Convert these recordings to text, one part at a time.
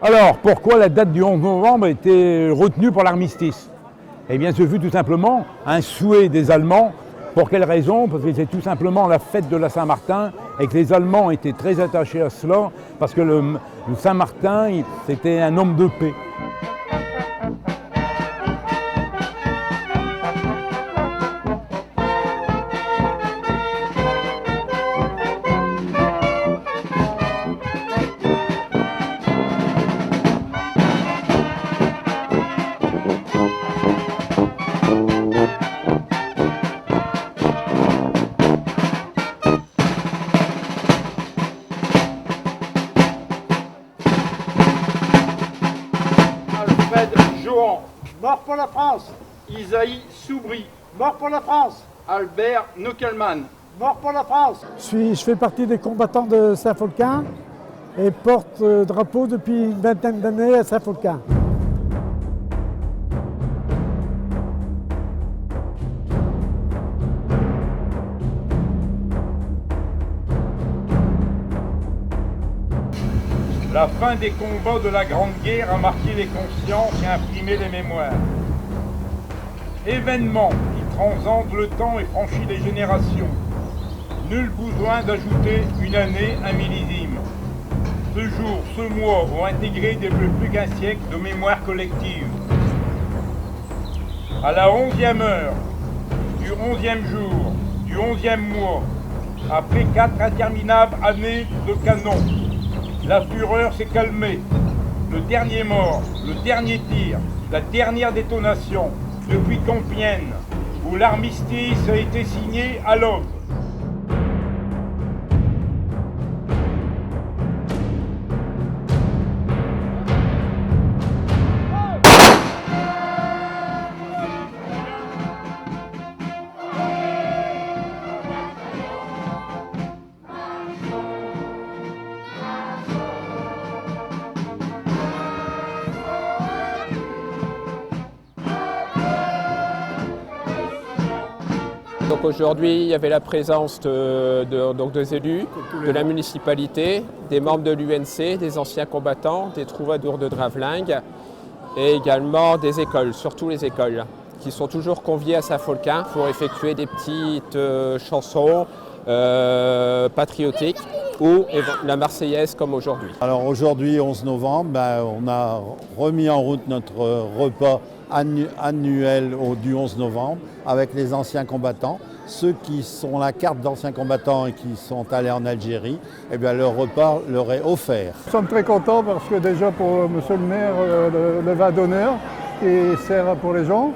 Alors, pourquoi la date du 11 novembre était retenue pour l'armistice? Eh bien, ce fut tout simplement un souhait des Allemands. Pour quelle raison? Parce que c'est tout simplement la fête de la Saint-Martin et que les Allemands étaient très attachés à cela, parce que le Saint-Martin, c'était un homme de paix. Alfred Johan, mort pour la France. Isaïe Soubry, mort pour la France. Albert Nockelman, mort pour la France. Je fais partie des combattants de Saint-Folquin et porte drapeau depuis une vingtaine d'années à Saint-Folquin. La fin des combats de la Grande Guerre a marqué les consciences et imprimé les mémoires. Événement qui transcende le temps et franchit les générations. Nul besoin d'ajouter une année, un millésime. Ce jour, ce mois ont intégré depuis plus qu'un siècle de mémoire collective. À la 11e heure, du 11e jour, du 11e mois, après 4 interminables années de canon, la fureur s'est calmée. Le dernier mort, le dernier tir, la dernière détonation, depuis Compiègne, où l'armistice a été signé à l'aube. Donc aujourd'hui, il y avait la présence des élus, de la municipalité, des membres de l'UNC, des anciens combattants, des troubadours de Draveling et également des écoles, surtout les écoles, qui sont toujours conviés à Saint-Folquin pour effectuer des petites chansons patriotiques ou la Marseillaise comme aujourd'hui. Alors aujourd'hui, 11 novembre, on a remis en route notre repas annuel du 11 novembre avec les anciens combattants. Ceux qui sont la carte d'anciens combattants et qui sont allés en Algérie, eh bien, leur repas leur est offert. Nous sommes très contents parce que déjà pour monsieur le maire, le vin d'honneur qui sert pour les gens.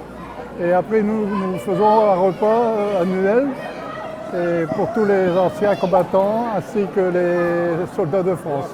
Et après nous faisons un repas annuel et pour tous les anciens combattants ainsi que les soldats de France.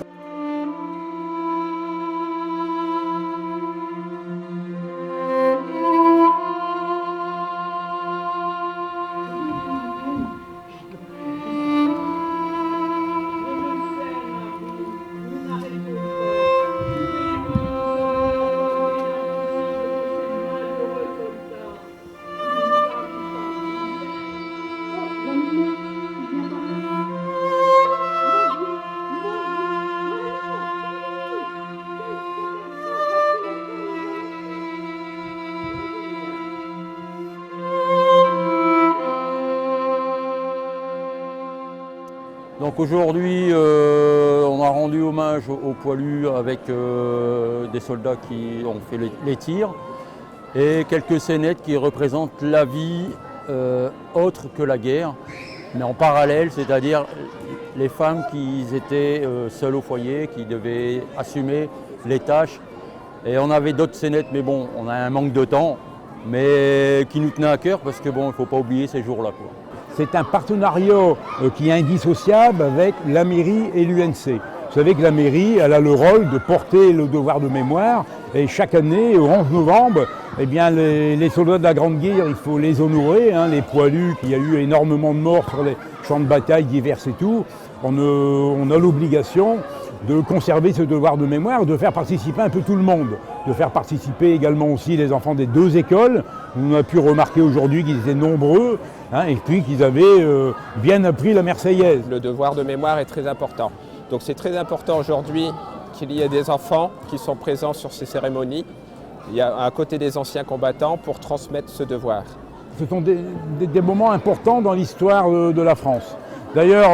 Donc aujourd'hui, on a rendu hommage aux poilus avec des soldats qui ont fait les tirs et quelques scénettes qui représentent la vie autre que la guerre, mais en parallèle, c'est-à-dire les femmes qui étaient seules au foyer, qui devaient assumer les tâches. Et on avait d'autres scénettes, mais bon, on a un manque de temps, mais qui nous tenait à cœur parce que bon, il ne faut pas oublier ces jours-là, quoi. C'est un partenariat qui est indissociable avec la mairie et l'UNC. Vous savez que la mairie, elle a le rôle de porter le devoir de mémoire et chaque année, au 11 novembre, eh bien, les soldats de la Grande Guerre, il faut les honorer, hein, les poilus, il y a eu énormément de morts sur les champs de bataille divers et tout. On a l'obligation de conserver ce devoir de mémoire, de faire participer un peu tout le monde, de faire participer également aussi les enfants des deux écoles. On a pu remarquer aujourd'hui qu'ils étaient nombreux, hein, et puis qu'ils avaient bien appris la Marseillaise. Le devoir de mémoire est très important. Donc c'est très important aujourd'hui qu'il y ait des enfants qui sont présents sur ces cérémonies, à côté des anciens combattants, pour transmettre ce devoir. Ce sont des moments importants dans l'histoire de la France. D'ailleurs,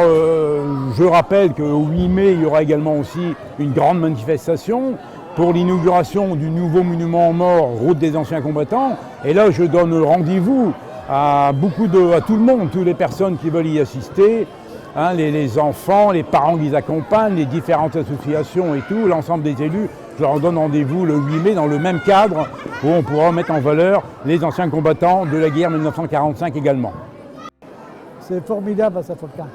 je rappelle qu'au 8 mai, il y aura également aussi une grande manifestation pour l'inauguration du nouveau monument aux morts, Route des anciens combattants. Et là, je donne rendez-vous à tout le monde, toutes les personnes qui veulent y assister, hein, les enfants, les parents qui les accompagnent, les différentes associations et tout, l'ensemble des élus. Je leur donne rendez-vous le 8 mai dans le même cadre où on pourra mettre en valeur les anciens combattants de la guerre 1945 également. C'est formidable à Saint-Folquin.